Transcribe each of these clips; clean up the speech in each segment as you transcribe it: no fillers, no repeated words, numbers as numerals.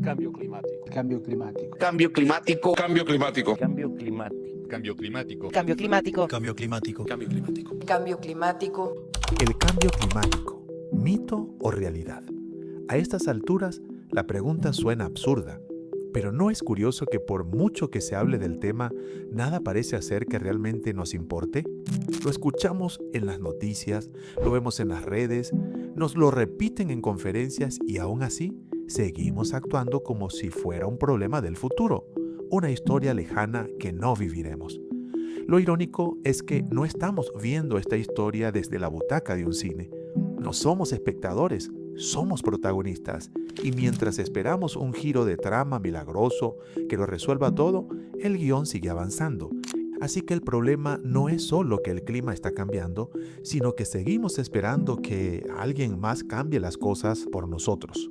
Cambio climático. Cambio climático. Cambio climático. Cambio climático. Cambio climático. Cambio climático. Cambio climático. Cambio climático. Cambio climático. Cambio climático. ¿El cambio climático, mito o realidad? A estas alturas, la pregunta suena absurda, pero ¿no es curioso que por mucho que se hable del tema, nada parece hacer que realmente nos importe? Lo escuchamos en las noticias, lo vemos en las redes, nos lo repiten en conferencias y aún así seguimos actuando como si fuera un problema del futuro, una historia lejana que no viviremos. Lo irónico es que no estamos viendo esta historia desde la butaca de un cine. No somos espectadores, somos protagonistas. Y mientras esperamos un giro de trama milagroso que lo resuelva todo, el guión sigue avanzando. Así que el problema no es solo que el clima está cambiando, sino que seguimos esperando que alguien más cambie las cosas por nosotros.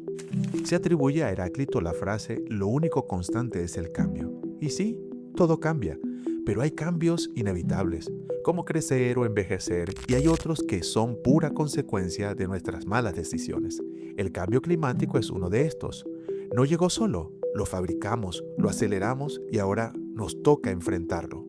Se atribuye a Heráclito la frase «lo único constante es el cambio». Y sí, todo cambia. Pero hay cambios inevitables, como crecer o envejecer, y hay otros que son pura consecuencia de nuestras malas decisiones. El cambio climático es uno de estos. No llegó solo, lo fabricamos, lo aceleramos y ahora nos toca enfrentarlo.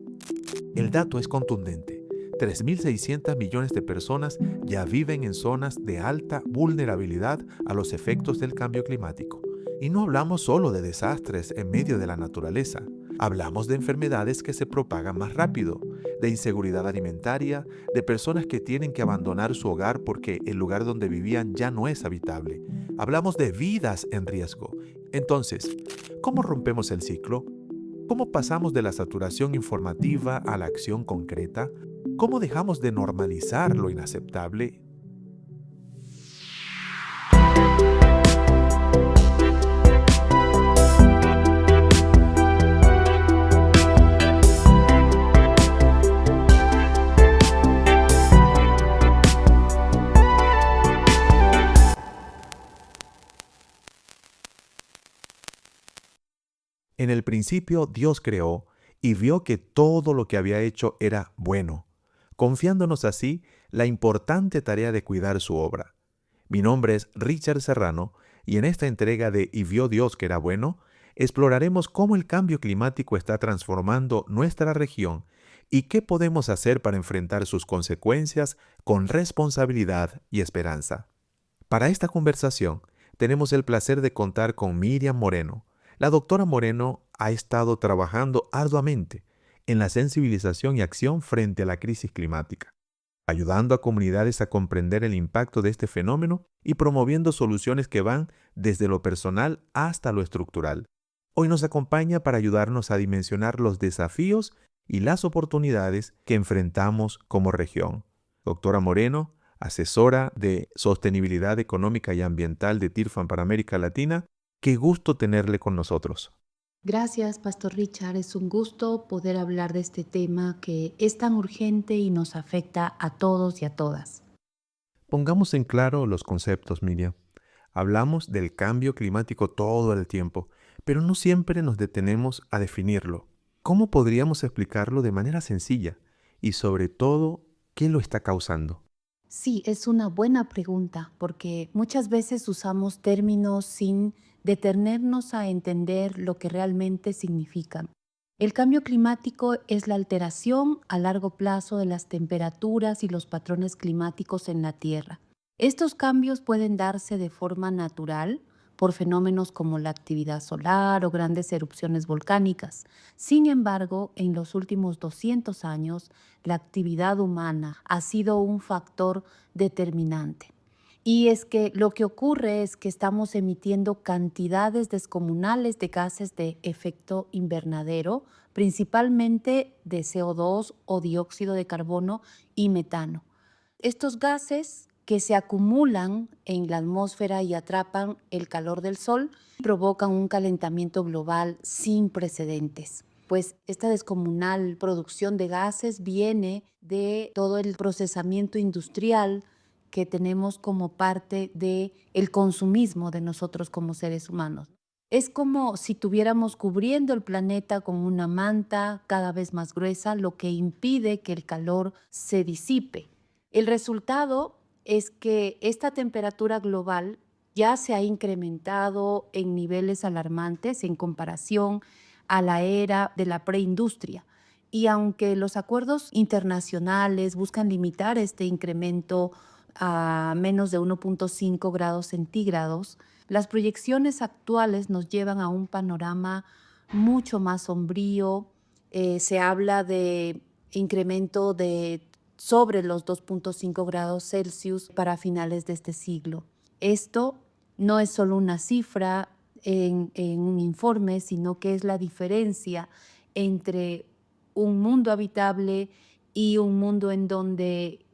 El dato es contundente. 3.600 millones de personas ya viven en zonas de alta vulnerabilidad a los efectos del cambio climático. Y no hablamos solo de desastres en medio de la naturaleza. Hablamos de enfermedades que se propagan más rápido, de inseguridad alimentaria, de personas que tienen que abandonar su hogar porque el lugar donde vivían ya no es habitable. Hablamos de vidas en riesgo. Entonces, ¿cómo rompemos el ciclo? ¿Cómo pasamos de la saturación informativa a la acción concreta? ¿Cómo dejamos de normalizar lo inaceptable? En el principio Dios creó y vio que todo lo que había hecho era bueno, confiándonos así la importante tarea de cuidar su obra. Mi nombre es Richard Serrano y en esta entrega de Y vio Dios que era bueno, exploraremos cómo el cambio climático está transformando nuestra región y qué podemos hacer para enfrentar sus consecuencias con responsabilidad y esperanza. Para esta conversación tenemos el placer de contar con Miriam Moreno. La doctora Moreno ha estado trabajando arduamente en la sensibilización y acción frente a la crisis climática, ayudando a comunidades a comprender el impacto de este fenómeno y promoviendo soluciones que van desde lo personal hasta lo estructural. Hoy nos acompaña para ayudarnos a dimensionar los desafíos y las oportunidades que enfrentamos como región. Doctora Moreno, asesora de Sostenibilidad Económica y Ambiental de TIRFAN para América Latina, qué gusto tenerle con nosotros. Gracias, Pastor Richard. Es un gusto poder hablar de este tema que es tan urgente y nos afecta a todos y a todas. Pongamos en claro los conceptos, Miriam. Hablamos del cambio climático todo el tiempo, pero no siempre nos detenemos a definirlo. ¿Cómo podríamos explicarlo de manera sencilla? Y sobre todo, ¿qué lo está causando? Sí, es una buena pregunta porque muchas veces usamos términos sin detenernos a entender lo que realmente significan. El cambio climático es la alteración a largo plazo de las temperaturas y los patrones climáticos en la Tierra. Estos cambios pueden darse de forma natural por fenómenos como la actividad solar o grandes erupciones volcánicas. Sin embargo, en los últimos 200 años, la actividad humana ha sido un factor determinante. Y es que lo que ocurre es que estamos emitiendo cantidades descomunales de gases de efecto invernadero, principalmente de CO2 o dióxido de carbono y metano. Estos gases que se acumulan en la atmósfera y atrapan el calor del sol, provocan un calentamiento global sin precedentes. Pues esta descomunal producción de gases viene de todo el procesamiento industrial que tenemos como parte del consumismo de nosotros como seres humanos. Es como si tuviéramos cubriendo el planeta con una manta cada vez más gruesa, lo que impide que el calor se disipe. El resultado es que esta temperatura global ya se ha incrementado en niveles alarmantes en comparación a la era de la preindustria. Y aunque los acuerdos internacionales buscan limitar este incremento a menos de 1.5 grados centígrados, las proyecciones actuales nos llevan a un panorama mucho más sombrío. Se habla de incremento de sobre los 2.5 grados Celsius para finales de este siglo. Esto no es solo una cifra en un informe, sino que es la diferencia entre un mundo habitable y un mundo en donde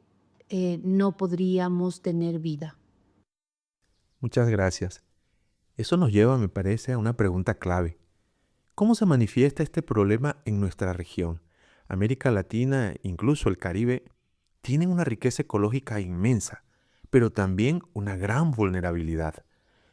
no podríamos tener vida. Muchas gracias. Eso nos lleva, me parece, a una pregunta clave. ¿Cómo se manifiesta este problema en nuestra región? América Latina, incluso el Caribe, tienen una riqueza ecológica inmensa, pero también una gran vulnerabilidad.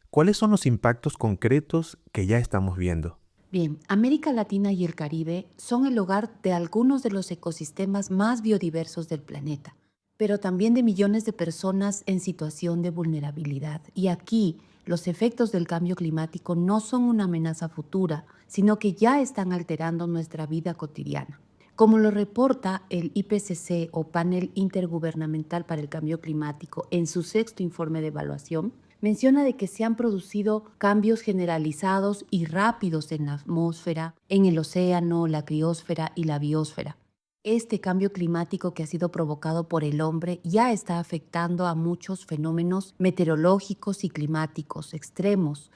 ¿Cuáles son los impactos concretos que ya estamos viendo? Bien, América Latina y el Caribe son el hogar de algunos de los ecosistemas más biodiversos del planeta, pero también de millones de personas en situación de vulnerabilidad. Y aquí los efectos del cambio climático no son una amenaza futura, sino que ya están alterando nuestra vida cotidiana. Como lo reporta el IPCC o Panel Intergubernamental para el Cambio Climático en su sexto informe de evaluación, menciona de que se han producido cambios generalizados y rápidos en la atmósfera, en el océano, la criósfera y la biosfera. Este cambio climático que ha sido provocado por el hombre ya está afectando a muchos fenómenos meteorológicos y climáticos extremos.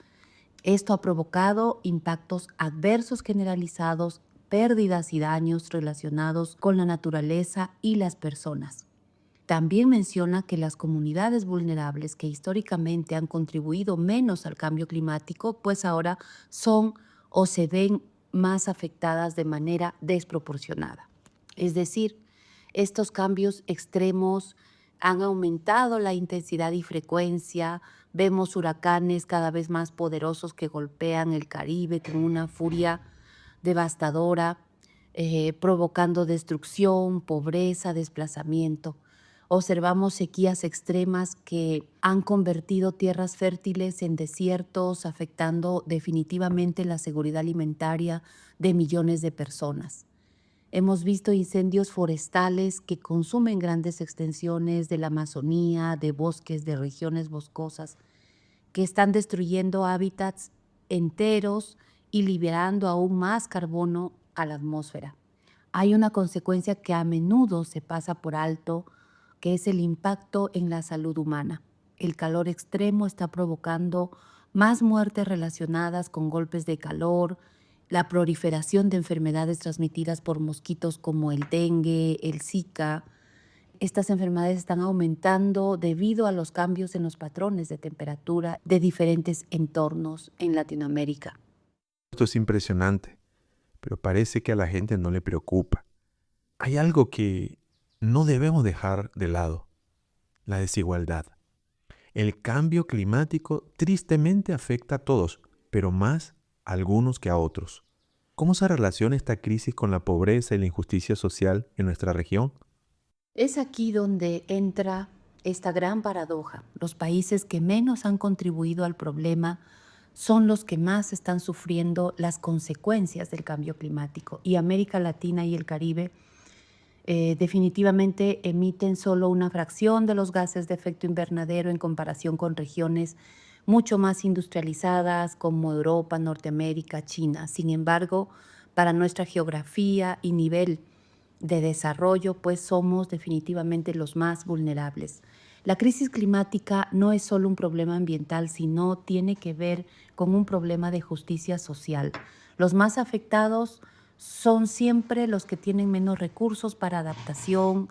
Esto ha provocado impactos adversos generalizados, pérdidas y daños relacionados con la naturaleza y las personas. También menciona que las comunidades vulnerables que históricamente han contribuido menos al cambio climático, pues ahora son o se ven más afectadas de manera desproporcionada. Es decir, estos cambios extremos han aumentado la intensidad y frecuencia. Vemos huracanes cada vez más poderosos que golpean el Caribe con una furia devastadora, provocando destrucción, pobreza, desplazamiento. Observamos sequías extremas que han convertido tierras fértiles en desiertos, afectando definitivamente la seguridad alimentaria de millones de personas. Hemos visto incendios forestales que consumen grandes extensiones de la Amazonía, de bosques, de regiones boscosas, que están destruyendo hábitats enteros y liberando aún más carbono a la atmósfera. Hay una consecuencia que a menudo se pasa por alto, que es el impacto en la salud humana. El calor extremo está provocando más muertes relacionadas con golpes de calor, la proliferación de enfermedades transmitidas por mosquitos como el dengue, el Zika. Estas enfermedades están aumentando debido a los cambios en los patrones de temperatura de diferentes entornos en Latinoamérica. Esto es impresionante, pero parece que a la gente no le preocupa. Hay algo que no debemos dejar de lado: la desigualdad. El cambio climático tristemente afecta a todos, pero más a algunos que a otros. ¿Cómo se relaciona esta crisis con la pobreza y la injusticia social en nuestra región? Es aquí donde entra esta gran paradoja. Los países que menos han contribuido al problema son los que más están sufriendo las consecuencias del cambio climático. Y América Latina y el Caribe definitivamente emiten solo una fracción de los gases de efecto invernadero en comparación con regiones mucho más industrializadas como Europa, Norteamérica, China. Sin embargo, para nuestra geografía y nivel de desarrollo, pues somos definitivamente los más vulnerables. La crisis climática no es solo un problema ambiental, sino tiene que ver con un problema de justicia social. Los más afectados son siempre los que tienen menos recursos para adaptación,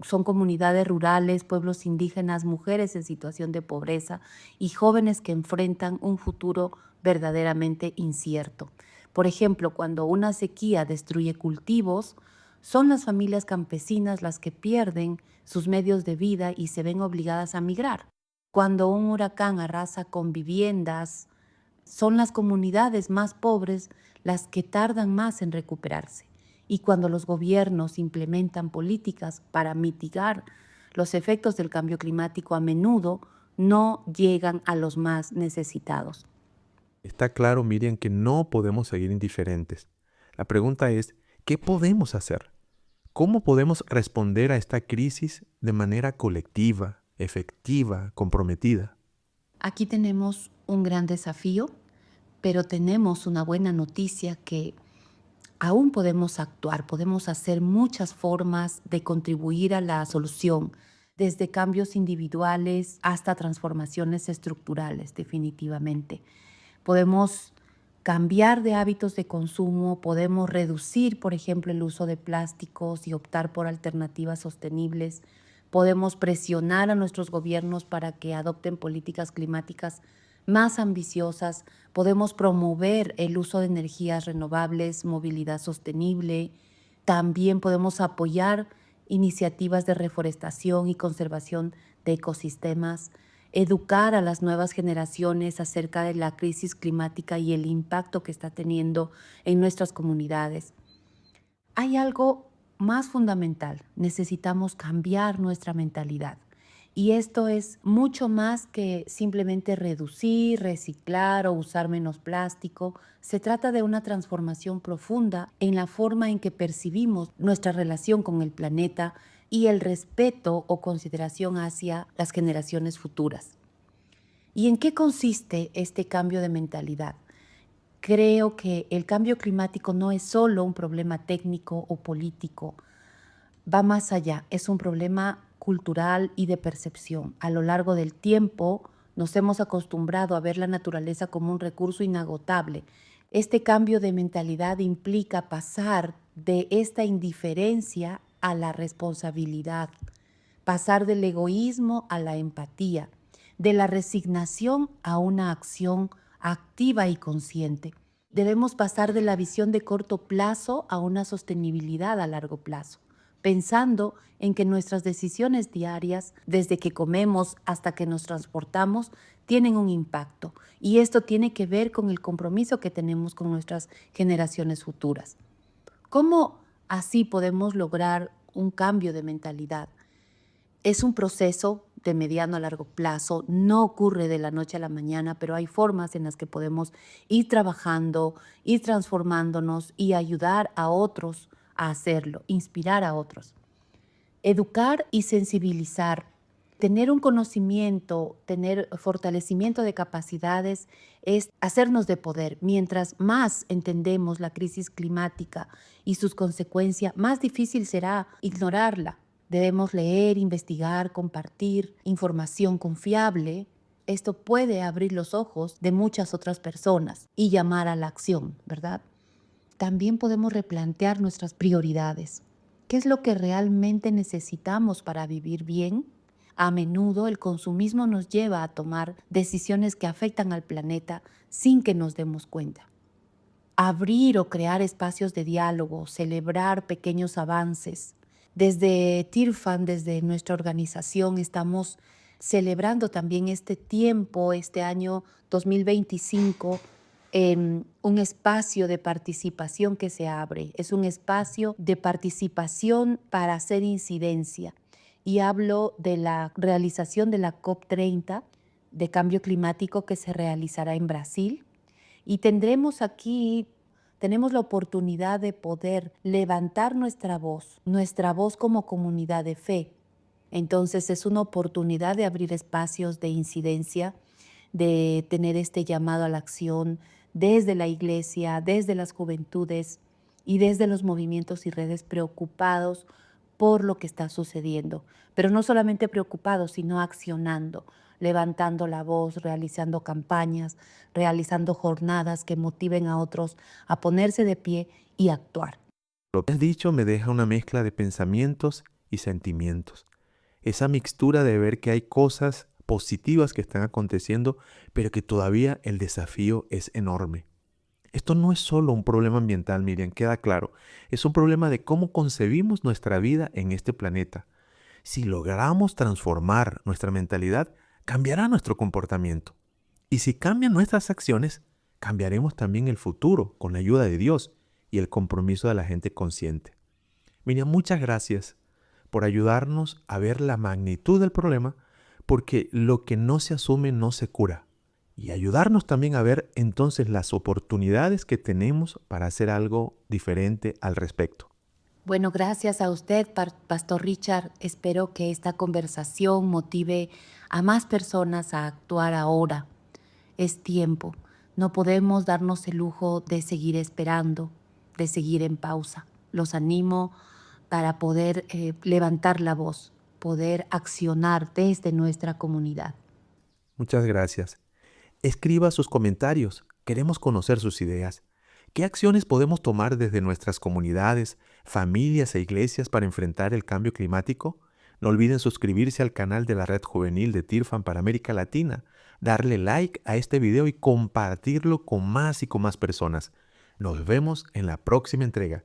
son comunidades rurales, pueblos indígenas, mujeres en situación de pobreza y jóvenes que enfrentan un futuro verdaderamente incierto. Por ejemplo, cuando una sequía destruye cultivos, son las familias campesinas las que pierden sus medios de vida y se ven obligadas a migrar. Cuando un huracán arrasa con viviendas, son las comunidades más pobres las que tardan más en recuperarse. Y cuando los gobiernos implementan políticas para mitigar los efectos del cambio climático, a menudo no llegan a los más necesitados. Está claro, Miriam, que no podemos seguir indiferentes. La pregunta es, ¿qué podemos hacer? ¿Cómo podemos responder a esta crisis de manera colectiva, efectiva, comprometida? Aquí tenemos un gran desafío, pero tenemos una buena noticia que aún podemos actuar, podemos hacer muchas formas de contribuir a la solución, desde cambios individuales hasta transformaciones estructurales, definitivamente. Podemos cambiar de hábitos de consumo, podemos reducir, por ejemplo, el uso de plásticos y optar por alternativas sostenibles. Podemos presionar a nuestros gobiernos para que adopten políticas climáticas más ambiciosas. Podemos promover el uso de energías renovables, movilidad sostenible. También podemos apoyar iniciativas de reforestación y conservación de ecosistemas, educar a las nuevas generaciones acerca de la crisis climática y el impacto que está teniendo en nuestras comunidades. Hay algo más fundamental, necesitamos cambiar nuestra mentalidad. Y esto es mucho más que simplemente reducir, reciclar o usar menos plástico. Se trata de una transformación profunda en la forma en que percibimos nuestra relación con el planeta y el respeto o consideración hacia las generaciones futuras. ¿Y en qué consiste este cambio de mentalidad? Creo que el cambio climático no es solo un problema técnico o político, va más allá, es un problema cultural y de percepción. A lo largo del tiempo nos hemos acostumbrado a ver la naturaleza como un recurso inagotable. Este cambio de mentalidad implica pasar de esta indiferencia a la responsabilidad, pasar del egoísmo a la empatía, de la resignación a una acción activa y consciente. Debemos pasar de la visión de corto plazo a una sostenibilidad a largo plazo, pensando en que nuestras decisiones diarias, desde que comemos hasta que nos transportamos, tienen un impacto. Y esto tiene que ver con el compromiso que tenemos con nuestras generaciones futuras. ¿Cómo así podemos lograr un cambio de mentalidad? Es un proceso de mediano a largo plazo, no ocurre de la noche a la mañana, pero hay formas en las que podemos ir trabajando, ir transformándonos y ayudar a otros a hacerlo, inspirar a otros. Educar y sensibilizar, tener un conocimiento, tener fortalecimiento de capacidades es hacernos de poder. Mientras más entendemos la crisis climática y sus consecuencias, más difícil será ignorarla. Debemos leer, investigar, compartir información confiable. Esto puede abrir los ojos de muchas otras personas y llamar a la acción, ¿verdad? También podemos replantear nuestras prioridades. ¿Qué es lo que realmente necesitamos para vivir bien? A menudo el consumismo nos lleva a tomar decisiones que afectan al planeta sin que nos demos cuenta. Abrir o crear espacios de diálogo, celebrar pequeños avances. Desde TIRFAN, desde nuestra organización, estamos celebrando también este tiempo, este año 2025, en un espacio de participación que se abre. Es un espacio de participación para hacer incidencia. Y hablo de la realización de la COP30 de cambio climático que se realizará en Brasil. Y tenemos la oportunidad de poder levantar nuestra voz como comunidad de fe. Entonces es una oportunidad de abrir espacios de incidencia, de tener este llamado a la acción desde la iglesia, desde las juventudes y desde los movimientos y redes preocupados por lo que está sucediendo. Pero no solamente preocupados, sino accionando, levantando la voz, realizando campañas, realizando jornadas que motiven a otros a ponerse de pie y actuar. Lo que has dicho me deja una mezcla de pensamientos y sentimientos. Esa mixtura de ver que hay cosas positivas que están aconteciendo, pero que todavía el desafío es enorme. Esto no es solo un problema ambiental, Miriam, queda claro. Es un problema de cómo concebimos nuestra vida en este planeta. Si logramos transformar nuestra mentalidad, cambiará nuestro comportamiento. Y si cambian nuestras acciones, cambiaremos también el futuro con la ayuda de Dios y el compromiso de la gente consciente. Miriam, muchas gracias por ayudarnos a ver la magnitud del problema, porque lo que no se asume no se cura. Y ayudarnos también a ver entonces las oportunidades que tenemos para hacer algo diferente al respecto. Bueno, gracias a usted, Pastor Richard. Espero que esta conversación motive a más personas a actuar ahora. Es tiempo. No podemos darnos el lujo de seguir esperando, de seguir en pausa. Los animo para poder levantar la voz, poder accionar desde nuestra comunidad. Muchas gracias. Escriba sus comentarios. Queremos conocer sus ideas. ¿Qué acciones podemos tomar desde nuestras comunidades, familias e iglesias para enfrentar el cambio climático? No olviden suscribirse al canal de la Red Juvenil de TIRFAN para América Latina, darle like a este video y compartirlo con más y con más personas. Nos vemos en la próxima entrega.